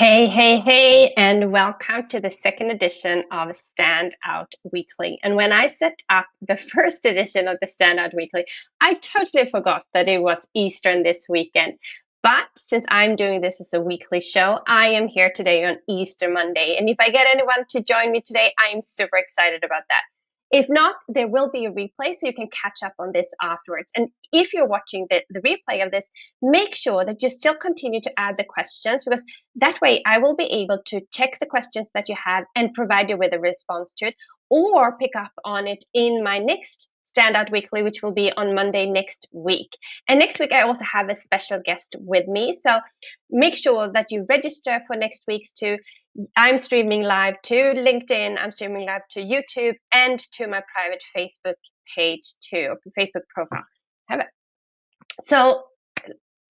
Hey, and welcome to the second edition of Standout Weekly. And when I set up the first edition of the Standout Weekly, I totally forgot that it was Eastern this weekend. But since I'm doing this as a weekly show, I am here today on Easter Monday. And if I get anyone to join me today, I am super excited about that. If not, there will be a replay so you can catch up on this afterwards. And if you're watching the replay of this, make sure that you still continue to add the questions because that way I will be able to check the questions that you have and provide you with a response to it or pick up on it in my next Standout Weekly, which will be on Monday next week. And next week, I also have a special guest with me. So make sure that you register for next week's too. I'm streaming live to LinkedIn, I'm streaming live to YouTube, and to my private Facebook page too, Facebook profile. Have it. So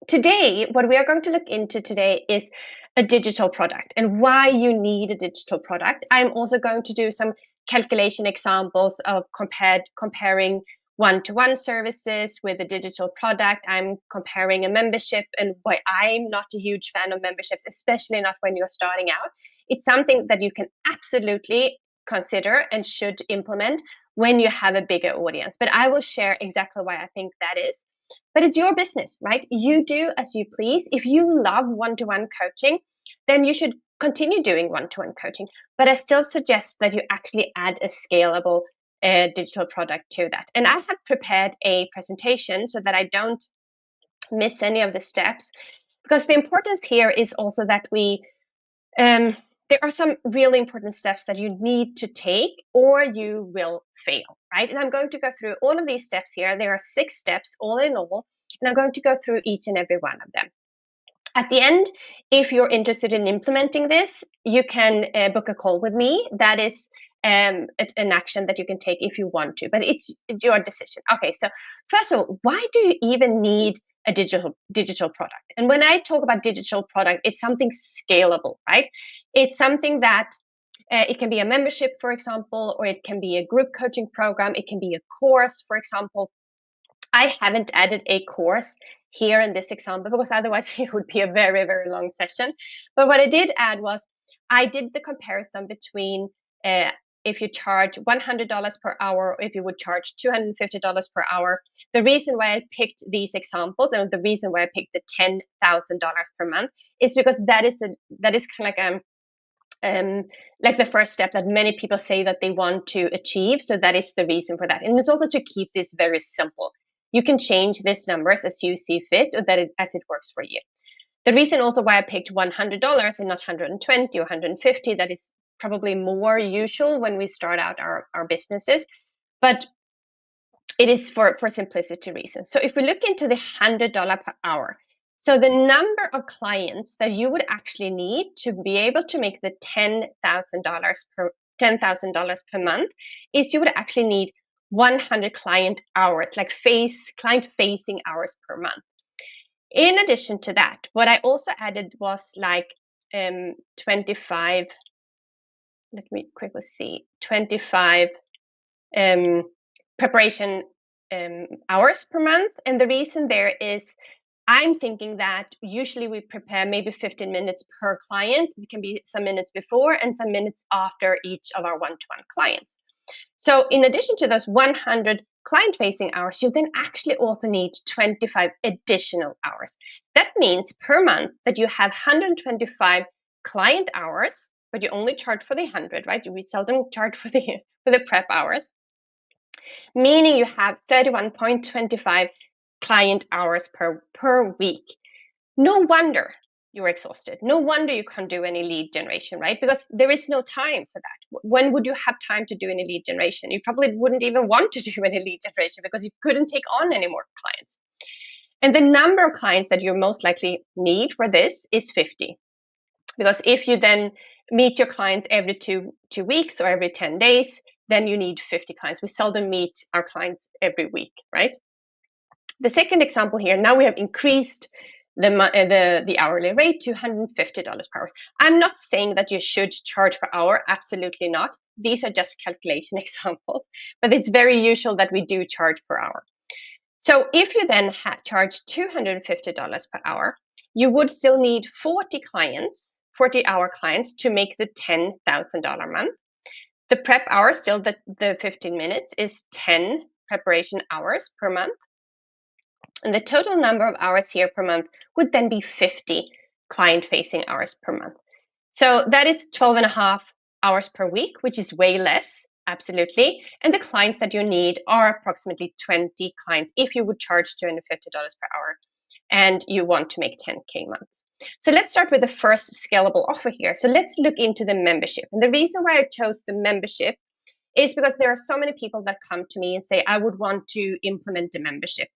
today, what we are going to look into today is a digital product and why you need a digital product. I'm also going to do some calculation examples of comparing one-to-one services with a digital product. I'm comparing a membership and why I'm not a huge fan of memberships, especially not when you're starting out. It's something that you can absolutely consider and should implement when you have a bigger audience. But I will share exactly why I think that is. But it's your business, right? You do as you please. If you love one-to-one coaching, then you should continue doing one-to-one coaching. But I still suggest that you actually add a scalable digital product to that. And I have prepared a presentation so that I don't miss any of the steps, because the importance here is also that there are some really important steps that you need to take or you will fail, right? And I'm going to go through all of these steps here. There are 6 steps all in all, and I'm going to go through each and every one of them. At the end, if you're interested in implementing this, you can book a call with me. That is an action that you can take if you want to, but it's your decision. Okay, so first of all, why do you even need a digital product? And when I talk about digital product, it's something scalable, right? It's something that it can be a membership, for example, or it can be a group coaching program. It can be a course, for example. I haven't added a course here in this example because otherwise it would be a very, very long session. But what I did add was I did the comparison between if you charge $100 per hour or if you would charge $250 per hour. The reason why I picked these examples and the reason why I picked the $10,000 per month is because that is kind of like the first step that many people say that they want to achieve. So that is the reason for that. And it's also to keep this very simple. You can change these numbers as you see fit or as it works for you. The reason also why I picked $100 and not 120 or 150, that is probably more usual when we start out our businesses, but it is for simplicity reasons. So if we look into the $100 per hour, so the number of clients that you would actually need to be able to make the $10,000 per month is you would actually need 100 client hours, like client facing hours per month. In addition to that, what I also added was like 25. Let me quickly see 25 preparation hours per month, and the reason there is I'm thinking that usually we prepare maybe 15 minutes per client. It can be some minutes before and some minutes after each of our one-to-one clients. So in addition to those 100 client-facing hours, you then actually also need 25 additional hours. That means per month that you have 125 client hours, but you only charge for the 100, right? We seldom charge for the prep hours, meaning you have 31.25 client hours per week. No wonder you're exhausted. No wonder you can't do any lead generation, right? Because there is no time for that. When would you have time to do any lead generation? You probably wouldn't even want to do any lead generation because you couldn't take on any more clients. And the number of clients that you most likely need for this is 50. Because if you then meet your clients every two weeks or every 10 days, then you need 50 clients. We seldom meet our clients every week, right? The second example here, now we have increased the hourly rate to $150 per hour. I'm not saying that you should charge per hour, absolutely not. These are just calculation examples, but it's very usual that we do charge per hour. So if you then charge $250 per hour, you would still need 40 clients 40-hour clients to make the $10,000 month. The prep hours, still the 15 minutes, is 10 preparation hours per month. And the total number of hours here per month would then be 50 client-facing hours per month. So that is 12 and a half hours per week, which is way less, absolutely. And the clients that you need are approximately 20 clients if you would charge $250 per hour and you want to make 10K months. So let's start with the first scalable offer here. So let's look into the membership. And the reason why I chose the membership is because there are so many people that come to me and say, I would want to implement a membership.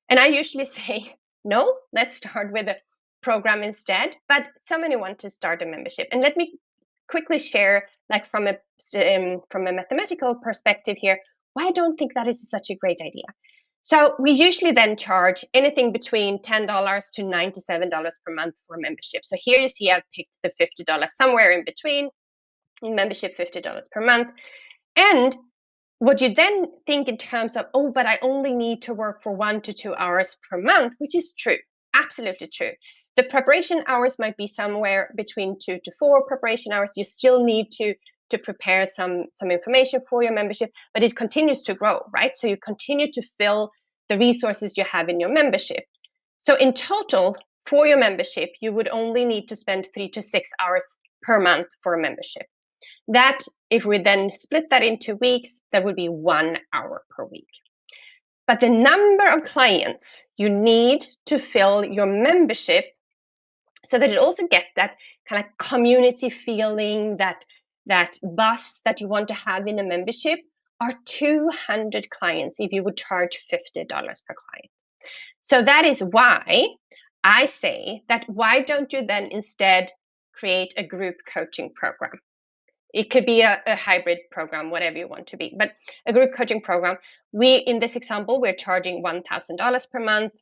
And I usually say, no, let's start with a program instead. But so many want to start a membership. And let me quickly share, like from a mathematical perspective here, why I don't think that is such a great idea. So we usually then charge anything between $10 to $97 per month for membership. So here you see I've picked the $50 somewhere in between, membership $50 per month. And what you then think in terms of, oh, but I only need to work for 1 to 2 hours per month, which is true, absolutely true. The preparation hours might be somewhere between 2 to 4 preparation hours. You still need to prepare some information for your membership, but it continues to grow, right? So you continue to fill the resources you have in your membership. So in total, for your membership, you would only need to spend 3 to 6 hours per month for a membership. That, if we then split that into weeks, that would be 1 hour per week. But the number of clients you need to fill your membership so that it also gets that kind of community feeling, that buzz that you want to have in a membership, are 200 clients if you would charge $50 per client. So that is why I say that why don't you then instead create a group coaching program? It could be a hybrid program, whatever you want to be, but a group coaching program. In this example, we're charging $1,000 per month.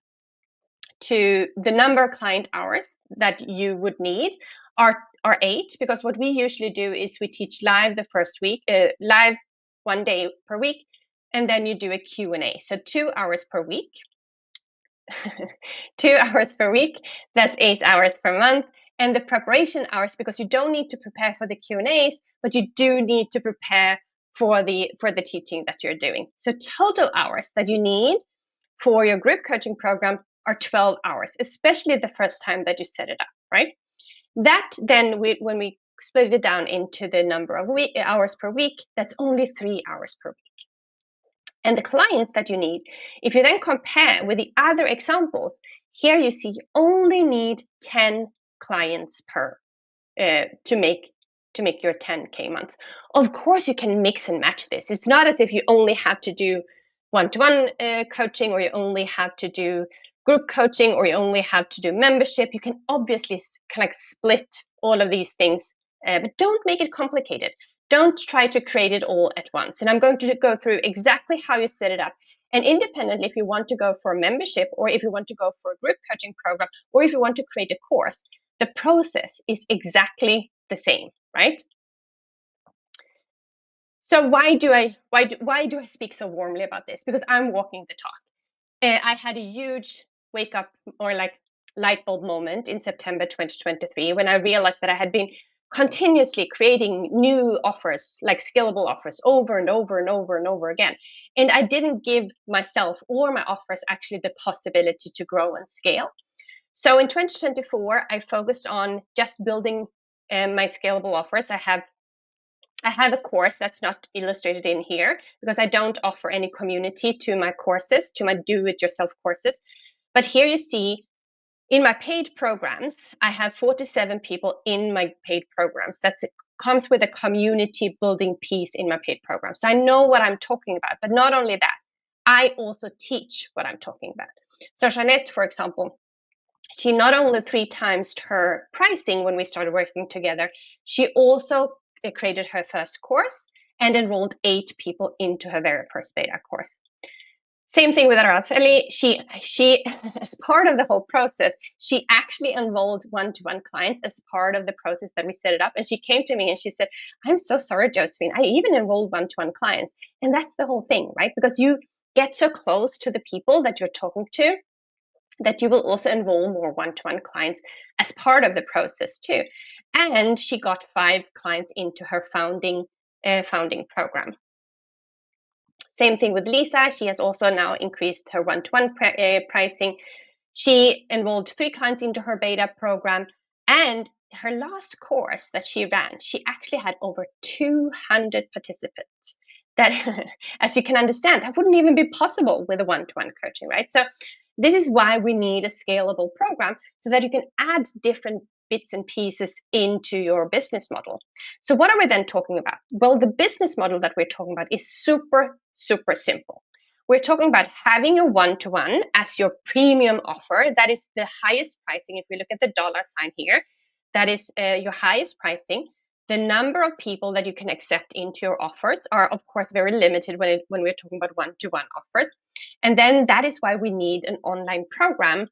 To the number of client hours that you would need are 8, because what we usually do is we teach live the first week, live 1 day per week, and then you do a Q&A. So 2 hours per week, 2 hours per week, that's 8 hours per month. And the preparation hours, because you don't need to prepare for the Q&As, but you do need to prepare for the teaching that you're doing. So total hours that you need for your group coaching program are 12 hours, especially the first time that you set it up, right? That then, when we split it down into the number of hours per week, that's only 3 hours per week. And the clients that you need, if you then compare with the other examples, here you see you only need 10 clients to make your 10K months. Of course, you can mix and match this. It's not as if you only have to do one-to-one coaching, or you only have to do group coaching, or you only have to do membership. You can obviously kind of split all of these things, but don't make it complicated. Don't try to create it all at once. And I'm going to go through exactly how you set it up. And independently, if you want to go for a membership, or if you want to go for a group coaching program, or if you want to create a course, the process is exactly the same, right? So why do I speak so warmly about this? Because I'm walking the talk. I had a huge wake up, or like light bulb moment in September 2023 when I realized that I had been continuously creating new offers, like scalable offers, over and over and over and over again. And I didn't give myself or my offers actually the possibility to grow and scale. So in 2024, I focused on just building my scalable offers. I have a course that's not illustrated in here because I don't offer any community to my courses, to my do-it-yourself courses. But here you see in my paid programs, I have 47 people in my paid programs. That comes with a community building piece in my paid program. So I know what I'm talking about. But not only that, I also teach what I'm talking about. So Jeanette, for example, she not only 3 times her pricing when we started working together, she also created her first course and enrolled 8 people into her very first beta course. Same thing with Araceli. She, as part of the whole process, she actually enrolled one-to-one clients as part of the process that we set it up. And she came to me and she said, I'm so sorry, Josephine, I even enrolled one-to-one clients. And that's the whole thing, right? Because you get so close to the people that you're talking to, that you will also enroll more one-to-one clients as part of the process too. And she got 5 clients into her founding program. Same thing with Lisa. She has also now increased her one-to-one pricing. She enrolled 3 clients into her beta program, and her last course that she ran, she actually had over 200 participants. That, as you can understand, that wouldn't even be possible with a one-to-one coaching, right? So this is why we need a scalable program, so that you can add different bits and pieces into your business model. So what are we then talking about? Well, the business model that we're talking about is super, super simple. We're talking about having a one-to-one as your premium offer. That is the highest pricing. If we look at the dollar sign here, that is your highest pricing. The number of people that you can accept into your offers are, of course, very limited when we're talking about one-to-one offers. And then that is why we need an online program.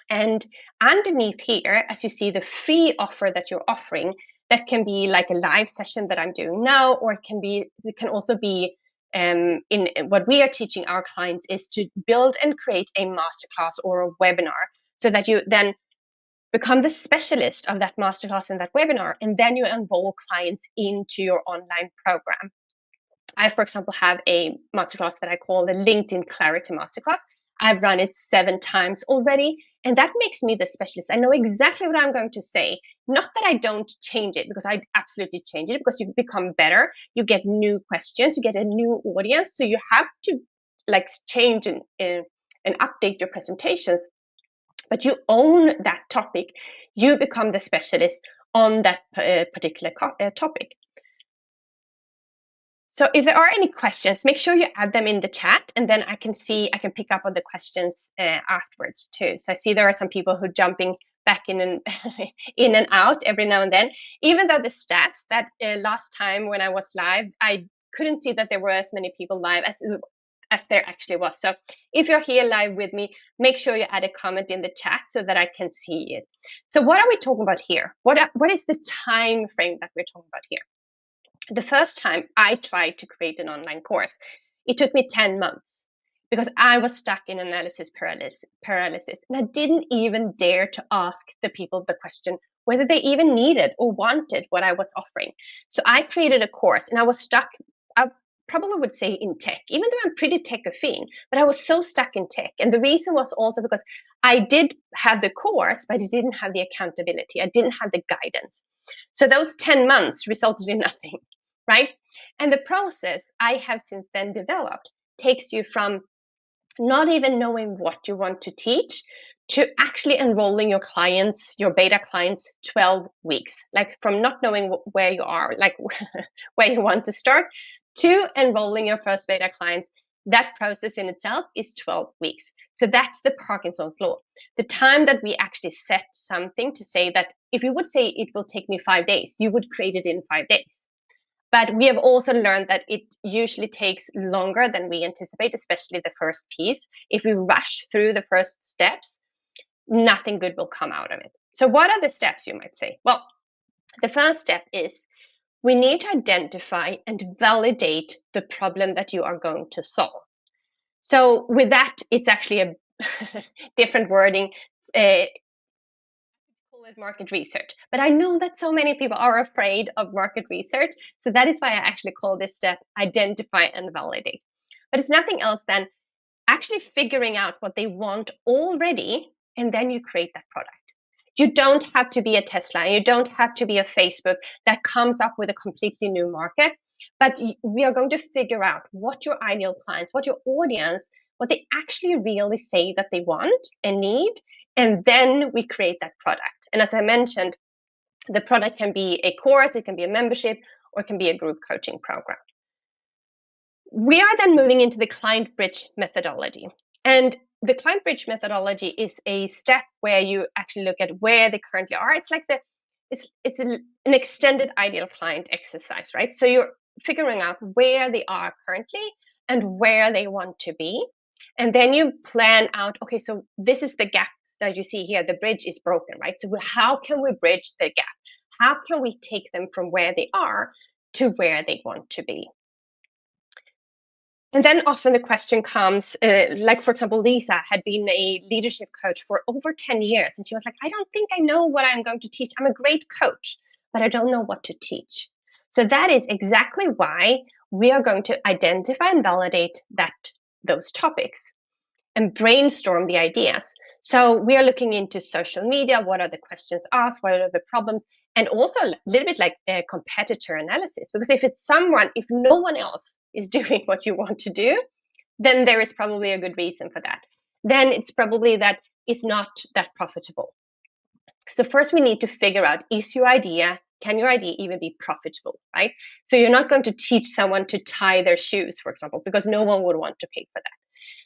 And underneath here, as you see, the free offer that you're offering, that can be like a live session that I'm doing now, or it can also be in what we are teaching our clients is to build and create a masterclass or a webinar, so that you then become the specialist of that masterclass and that webinar, and then you enroll clients into your online program. I, for example, have a masterclass that I call the LinkedIn Clarity Masterclass. I've run it 7 times already, and that makes me the specialist. I know exactly what I'm going to say. Not that I don't change it, because I absolutely change it, because you become better. You get new questions, you get a new audience, so you have to like change and update your presentations. But you own that topic. You become the specialist on that particular topic. So if there are any questions, make sure you add them in the chat, and then I can pick up on the questions afterwards too. So I see there are some people who are jumping back in and in and out every now and then. Even though the stats that last time when I was live, I couldn't see that there were as many people live as there actually was. So if you're here live with me, make sure you add a comment in the chat so that I can see it. So what are we talking about here? What is the time frame that we're talking about here? The first time I tried to create an online course, it took me 10 months because I was stuck in analysis paralysis. And I didn't even dare to ask the people the question whether they even needed or wanted what I was offering. So I created a course, and I was stuck. I probably would say in tech, even though I'm pretty tech-affine, but I was so stuck in tech. And the reason was also because I did have the course, but I didn't have the accountability. I didn't have the guidance. So those 10 months resulted in nothing, right? And the process I have since then developed takes you from not even knowing what you want to teach to actually enrolling your clients, your beta clients, 12 weeks. Like from not knowing where you are, like where you want to start, to enrolling your first beta clients. That process in itself is 12 weeks. So that's the Parkinson's law. The time that we actually set something to say that if you would say it will take me 5 days, you would create it in 5 days. But we have also learned that it usually takes longer than we anticipate, especially the first piece. If we rush through the first steps, nothing good will come out of it. So what are the steps, you might say? Well, the first step is we need to identify and validate the problem that you are going to solve. So with that, it's actually a different wording. Call it market research. But I know that so many people are afraid of market research. So that is why I actually call this step identify and validate. But it's nothing else than actually figuring out what they want already, and then you create that product. You don't have to be a Tesla. You don't have to be a Facebook that comes up with a completely new market. But we are going to figure out what your ideal clients, what your audience, what they actually really say that they want and need. And then we create that product. And as I mentioned, the product can be a course, it can be a membership, or it can be a group coaching program. We are then moving into the client bridge methodology. And the client bridge methodology is a step where you actually look at where they currently are. It's like it's an extended ideal client exercise, right? So you're figuring out where they are currently and where they want to be. And then you plan out, okay, so this is the gap that you see here. The bridge is broken, right? So how can we bridge the gap? How can we take them from where they are to where they want to be? And then often the question comes, like for example, Lisa had been a leadership coach for over 10 years. And she was like, I don't think I know what I'm going to teach. I'm a great coach, but I don't know what to teach. So that is exactly why we are going to identify and validate those topics and brainstorm the ideas. So we are looking into social media. What are the questions asked? What are the problems? And also a little bit like a competitor analysis, because if no one else is doing what you want to do, then there is probably a good reason for that. Then it's probably that it's not that profitable. So first we need to figure out, can your idea even be profitable, right? So you're not going to teach someone to tie their shoes, for example, because no one would want to pay for that.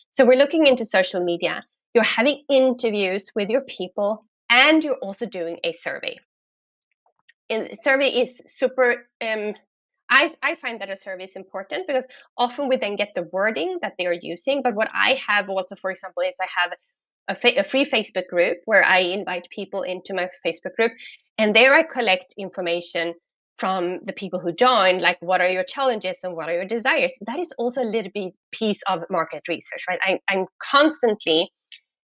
So we're looking into social media. You're having interviews with your people, and you're also doing a survey. And the survey is super. I find that a survey is important because often we then get the wording that they are using. But what I have also, for example, is I have a free Facebook group where I invite people into my Facebook group, and there I collect information from the people who join, like what are your challenges and what are your desires. That is also a little bit piece of market research, right? I'm constantly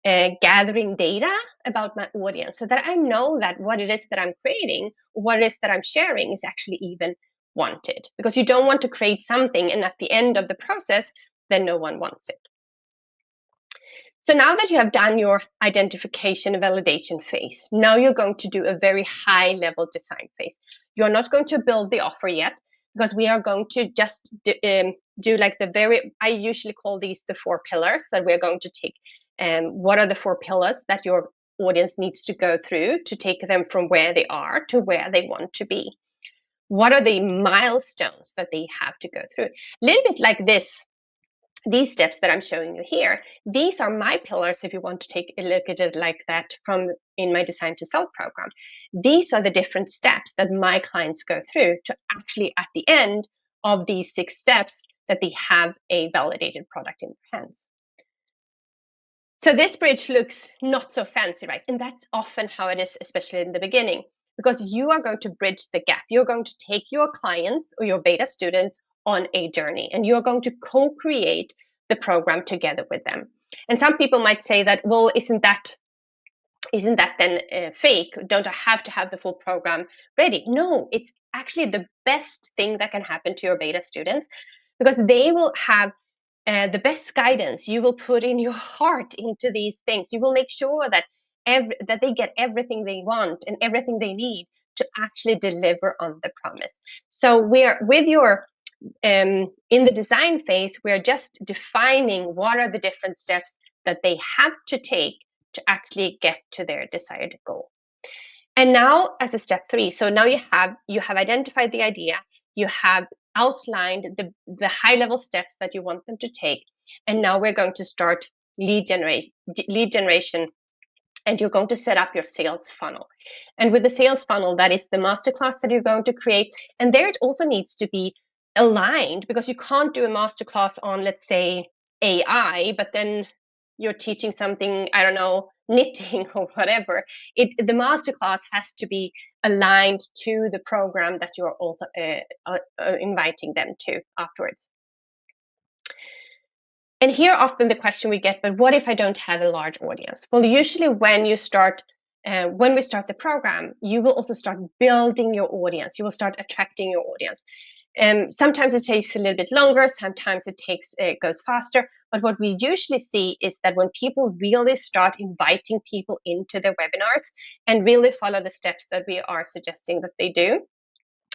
gathering data about my audience so that I know that what it is that I'm creating, what it is that I'm sharing is actually even wanted. Because you don't want to create something and at the end of the process, then no one wants it. So now that you have done your identification and validation phase, now you're going to do a very high level design phase. You're not going to build the offer yet because we are going to just do like I usually call these the 4 pillars that we're going to take. What are the 4 pillars that your audience needs to go through to take them from where they are to where they want to be? What are the milestones that they have to go through? A little bit like these steps that I'm showing you here, these are my pillars if you want to take a look at it like that from in my Design to Sell program. These are the different steps that my clients go through to actually at the end of these 6 steps that they have a validated product in their hands. So this bridge looks not so fancy, right? And that's often how it is, especially in the beginning, because you are going to bridge the gap. You're going to take your clients or your beta students on a journey, and you're going to co-create the program together with them. And some people might say that, well, isn't that then fake? Don't I have to have the full program ready? No, it's actually the best thing that can happen to your beta students, because they will have the best guidance. You will put in your heart into these things. You will make sure that that they get everything they want and everything they need to actually deliver on the promise. So we're with your in the design phase, we're just defining what are the different steps that they have to take to actually get to their desired goal. And now as a step 3, so now you have identified the idea, you have outlined the high level steps that you want them to take, and now we're going to start lead generation, and you're going to set up your sales funnel. And with the sales funnel, that is the masterclass that you're going to create, and there it also needs to be aligned, because you can't do a masterclass on, let's say, AI, but then you're teaching something, I don't know, knitting or whatever. The masterclass has to be aligned to the program that you're also inviting them to afterwards. And here often the question we get, but what if I don't have a large audience? Well, usually when we start the program, you will also start building your audience. You will start attracting your audience. Sometimes it takes a little bit longer, sometimes it goes faster. But what we usually see is that when people really start inviting people into their webinars and really follow the steps that we are suggesting that they do,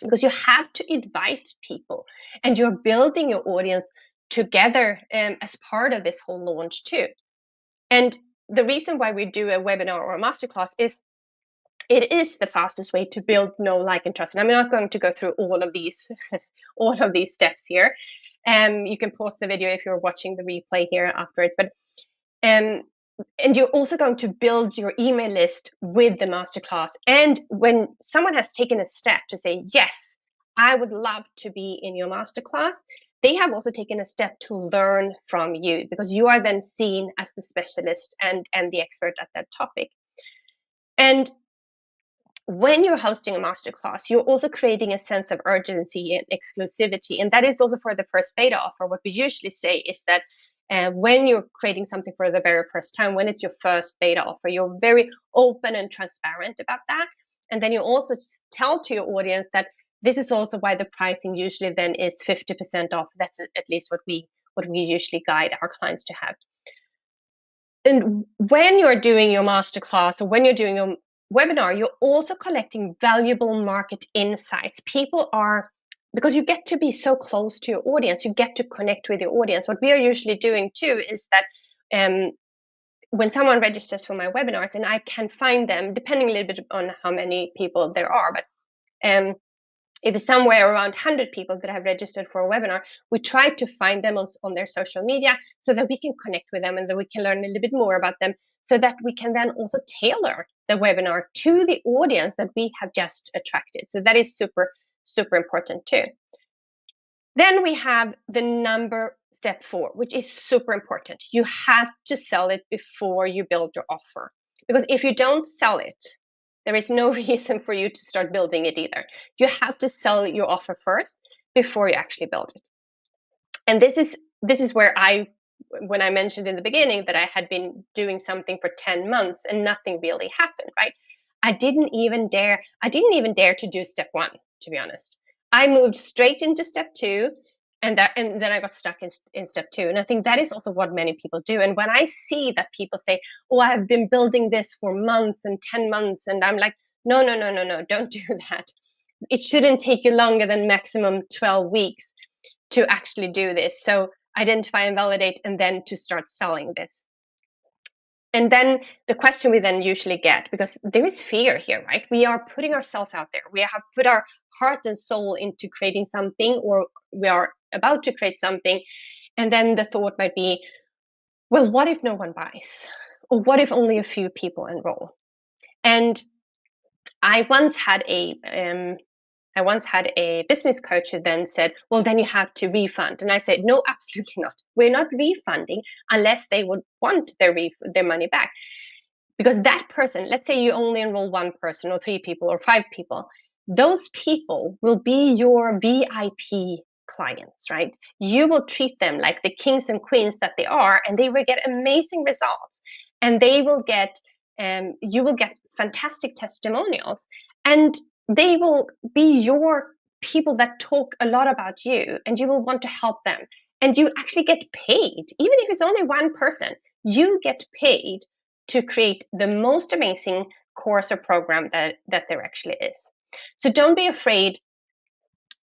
because you have to invite people and you're building your audience together as part of this whole launch too. And the reason why we do a webinar or a masterclass is it is the fastest way to build know, like, and trust. And I'm not going to go through all of these steps here. You can pause the video if you're watching the replay here afterwards. But and you're also going to build your email list with the masterclass. And when someone has taken a step to say, yes, I would love to be in your masterclass, they have also taken a step to learn from you, because you are then seen as the specialist and the expert at that topic. And when you're hosting a masterclass, you're also creating a sense of urgency and exclusivity. And that is also for the first beta offer. What we usually say is that when you're creating something for the very first time, when it's your first beta offer, you're very open and transparent about that. And then you also tell to your audience that this is also why the pricing usually then is 50% off. That's at least what we usually guide our clients to have. And when you're doing your masterclass or when you're doing your webinar, you're also collecting valuable market insights. People are, because you get to be so close to your audience, you get to connect with your audience. What we are usually doing too is that when someone registers for my webinars, and I can find them, depending a little bit on how many people there are, but if it's somewhere around 100 people that have registered for a webinar, we try to find them on their social media so that we can connect with them and that we can learn a little bit more about them, so that we can then also tailor the webinar to the audience that we have just attracted. So that is super, super important too. Then we have the step 4, which is super important. You have to sell it before you build your offer. Because if you don't sell it, there is no reason for you to start building it either. You have to sell your offer first before you actually build it. And this is where when I mentioned in the beginning that I had been doing something for 10 months and nothing really happened, right? I didn't even dare to do step 1, to be honest. I moved straight into step 2, and then I got stuck in step 2. And I think that is also what many people do. And when I see that people say, oh, I have been building this for months and 10 months, and I'm like, no, don't do that. It shouldn't take you longer than maximum 12 weeks to actually do this. So identify and validate, and then to start selling this. And then the question we then usually get, because there is fear here, right? We are putting ourselves out there. We have put our heart and soul into creating something, or we are about to create something. And then the thought might be, well, what if no one buys? Or what if only a few people enroll? And I once had a business coach who then said, well, then you have to refund. And I said, no, absolutely not. We're not refunding unless they would want their money back. Because that person, let's say you only enroll 1 person or 3 people or 5 people, those people will be your VIP clients, right? You will treat them like the kings and queens that they are, and they will get amazing results. And they will get, you will get fantastic testimonials. And they will be your people that talk a lot about you, and you will want to help them. And you actually get paid, even if it's only 1 person, you get paid to create the most amazing course or program that there actually is. So don't be afraid.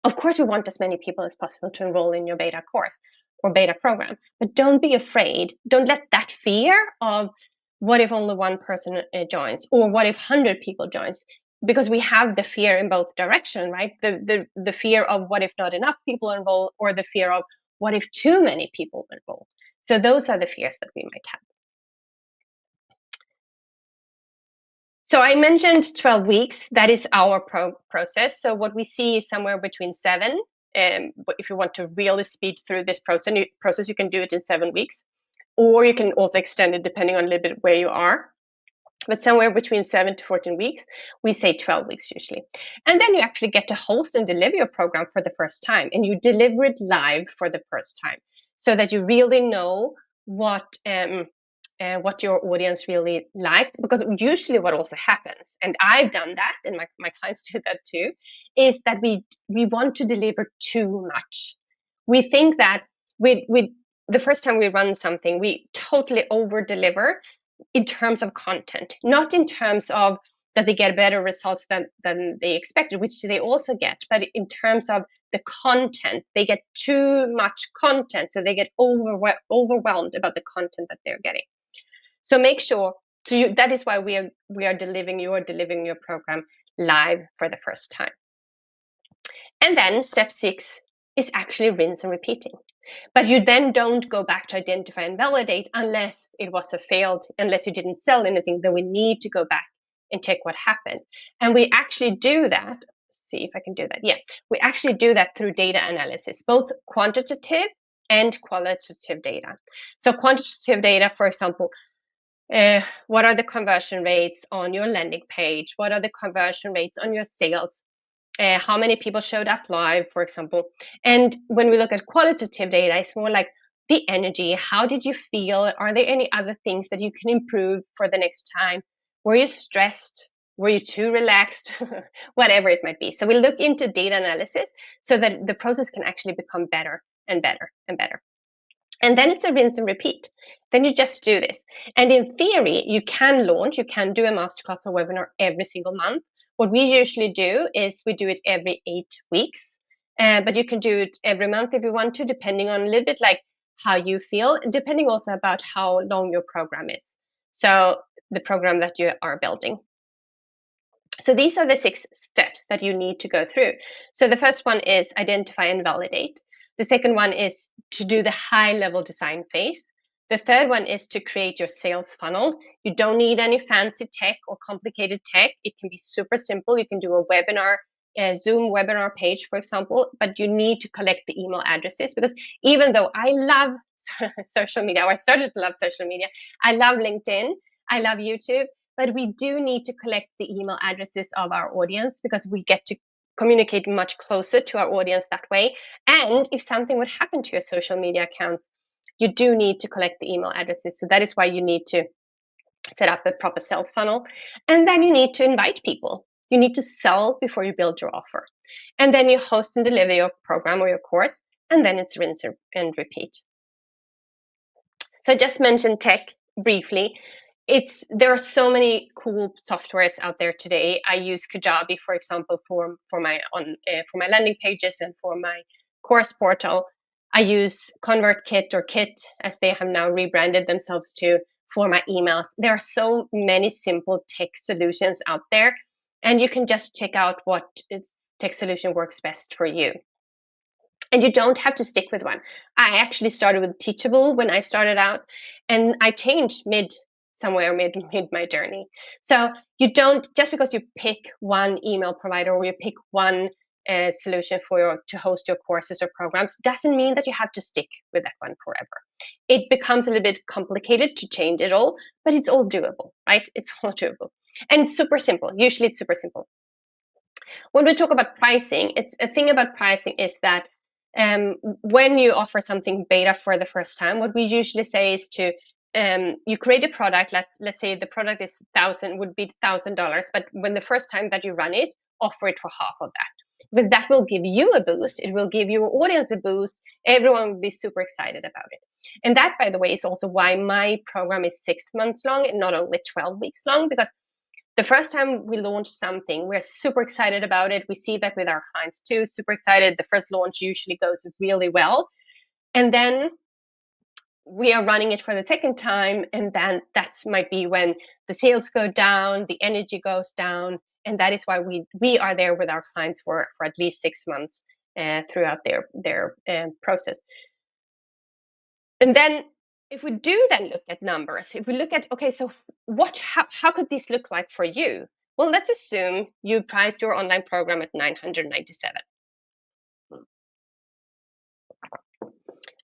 Of course, we want as many people as possible to enroll in your beta course or beta program, but don't be afraid. Don't let that fear of what if only 1 person joins, or what if 100 people joins, because we have the fear in both directions, right? The fear of what if not enough people enroll, or the fear of what if too many people enroll. So those are the fears that we might have. So I mentioned 12 weeks. That is our process. So what we see is somewhere between 7. If you want to really speed through this process, you can do it in 7 weeks, or you can also extend it depending on a little bit where you are. But somewhere between 7 to 14 weeks, we say 12 weeks usually. And then you actually get to host and deliver your program for the first time, and you deliver it live for the first time, so that you really know what your audience really likes. Because usually what also happens, and I've done that, and my clients do that too, is that we want to deliver too much. We think that the first time we run something, we totally over deliver in terms of content, not in terms of that they get better results than they expected, which they also get, but in terms of the content. They get too much content, so they get overwhelmed about the content that they're getting. So make sure, that is why you are delivering your program live for the first time. And then step 6 is actually rinse and repeating. But you then don't go back to identify and validate unless it was unless you didn't sell anything. Then we need to go back and check what happened. And we actually do that. Let's see if I can do that. Yeah, we actually do that through data analysis, both quantitative and qualitative data. So quantitative data, for example, What are the conversion rates on your landing page? What are the conversion rates on your sales? How many people showed up live, for example? And when we look at qualitative data, it's more like the energy. How did you feel? Are there any other things that you can improve for the next time? Were you stressed? Were you too relaxed? Whatever it might be. So we look into data analysis so that the process can actually become better and better and better. And then it's a rinse and repeat. Then you just do this. And in theory, you can do a masterclass or webinar every single month. What we usually do is we do it every 8 weeks, but you can do it every month if you want to, depending on a little bit like how you feel, depending also about how long your program is. So the program that you are building. So these are the 6 steps that you need to go through. So the first one is identify and validate. The second one is to do the high level design phase. The third one is to create your sales funnel. You don't need any fancy tech or complicated tech. It can be super simple. You can do a webinar, a Zoom webinar page, for example, but you need to collect the email addresses, because even though I love social media, or I started to love social media, I love LinkedIn, I love YouTube, but we do need to collect the email addresses of our audience, because we get to communicate much closer to our audience that way. And if something would happen to your social media accounts, you do need to collect the email addresses. So that is why you need to set up a proper sales funnel. And then you need to invite people. You need to sell before you build your offer. And then you host and deliver your program or your course. And then it's rinse and repeat. So I just mentioned tech briefly. There are so many cool softwares out there today. I use Kajabi, for example, for my landing pages and for my course portal. I use ConvertKit, or Kit as they have now rebranded themselves to, for my emails. There are so many simple tech solutions out there, and you can just check out what tech solution works best for you. And you don't have to stick with one. I actually started with Teachable when I started out, and I changed mid my journey. So you don't, just because you pick one email provider or you pick one solution to host your courses or programs, doesn't mean that you have to stick with that one forever. It becomes a little bit complicated to change it all, but it's all doable, right? It's all doable. And it's super simple. Usually it's super simple. When we talk about pricing, a thing about pricing is that when you offer something beta for the first time, what we usually say is to you create a product. Let's say the product is would be $1,000, but when the first time that you run it, offer it for half of that, because that will give you a boost. It will give your audience a boost. Everyone will be super excited about it. And that, by the way, is also why my program is 6 months long and not only 12 weeks long, because the first time we launch something, we're super excited about it. We see that with our clients too, super excited. The first launch usually goes really well. And then we are running it for the second time. And then that might be when the sales go down, the energy goes down. And that is why we are there with our clients for at least 6 months throughout their process. And then if we do then look at numbers, if we look at, okay, so how could this look like for you? Well, let's assume you priced your online program at $997.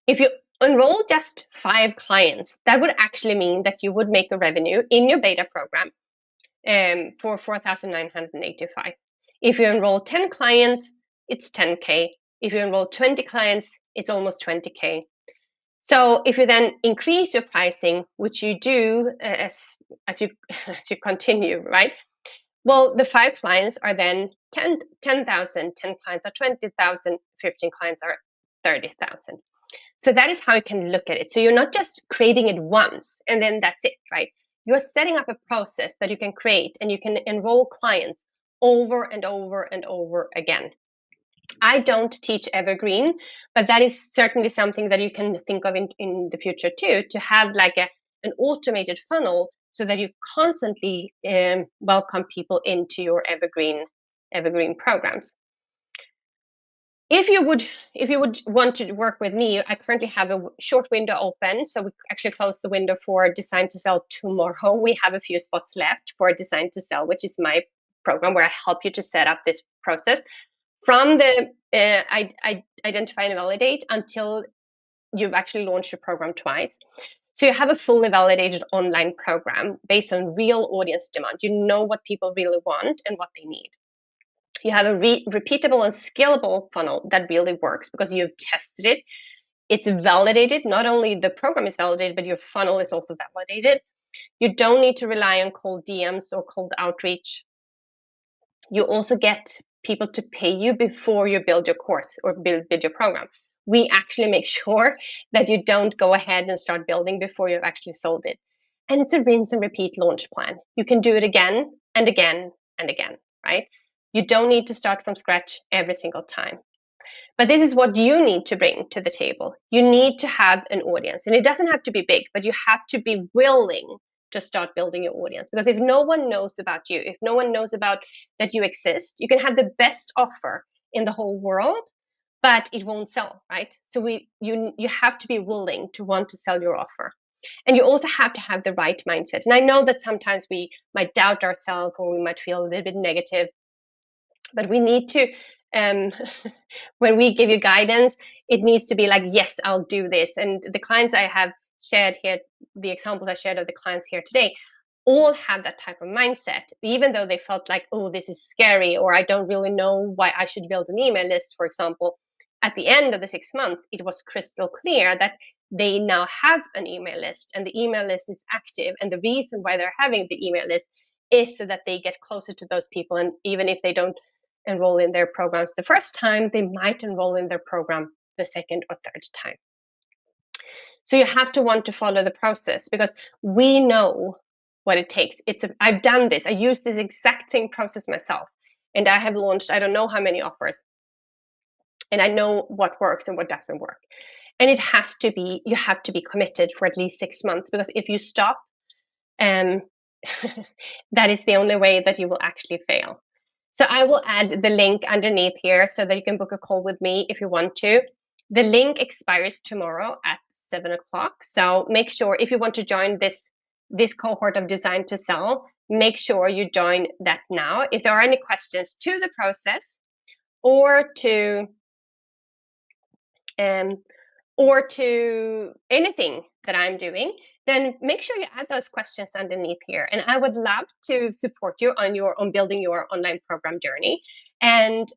If you enroll just 5 clients, that would actually mean that you would make a revenue in your beta program for $4,985. If you enroll 10 clients, it's 10K. If you enroll 20 clients, it's almost 20K. So if you then increase your pricing, which you do as you continue, right? Well, the 5 clients are then 10,000, 10 clients are 20,000, 15 clients are 30,000. So that is how you can look at it. So you're not just creating it once and then that's it, right? You're setting up a process that you can create, and you can enroll clients over and over and over again. I don't teach evergreen, but that is certainly something that you can think of in the future too, to have like an automated funnel so that you constantly welcome people into your evergreen programs. If you would want to work with me, I currently have a short window open. So we actually closed the window for Design to Sell tomorrow. We have a few spots left for Design to Sell, which is my program where I help you to set up this process from the identify and validate until you've actually launched your program twice. So you have a fully validated online program based on real audience demand. You know what people really want and what they need. You have a repeatable and scalable funnel that really works because you've tested it. It's validated. Not only the program is validated, but your funnel is also validated. You don't need to rely on cold DMs or cold outreach. You also get people to pay you before you build your course or build your program. We actually make sure that you don't go ahead and start building before you've actually sold it. And it's a rinse and repeat launch plan. You can do it again and again and again, right? You don't need to start from scratch every single time. But this is what you need to bring to the table. You need to have an audience, and it doesn't have to be big, but you have to be willing to start building your audience. Because if no one knows about you, if no one knows about that you exist, you can have the best offer in the whole world, but it won't sell, right? So you have to be willing to want to sell your offer. And you also have to have the right mindset. And I know that sometimes we might doubt ourselves or we might feel a little bit negative, but we need to when we give you guidance, it needs to be like, yes, I'll do this. And the clients I have shared here, the examples I shared of the clients here today, all have that type of mindset, even though they felt like, oh, this is scary, or I don't really know why I should build an email list, for example. At the end of the 6 months, it was crystal clear that they now have an email list and the email list is active. And the reason why they're having the email list is so that they get closer to those people. And even if they don't enroll in their programs the first time, they might enroll in their program the second or third time. So you have to want to follow the process because we know what it takes. I've done this. I use this exact same process myself, and I have launched I don't know how many offers, and I know what works and what doesn't work. And you have to be committed for at least 6 months, because if you stop, that is the only way that you will actually fail. So I will add the link underneath here so that you can book a call with me if you want to. The link expires tomorrow at 7 o'clock. So make sure if you want to join this cohort of Design to Sell, make sure you join that now. If there are any questions to the process or to anything that I'm doing, then make sure you add those questions underneath here. And I would love to support you on building your online program journey. And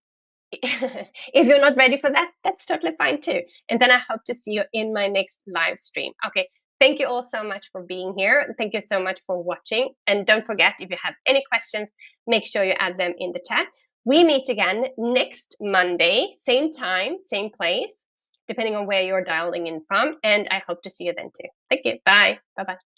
if you're not ready for that, that's totally fine too. And then I hope to see you in my next live stream. Okay, thank you all so much for being here. Thank you so much for watching. And don't forget, if you have any questions, make sure you add them in the chat. We meet again next Monday, same time, same place, depending on where you're dialing in from. And I hope to see you then too. Thank you. Bye. Bye-bye.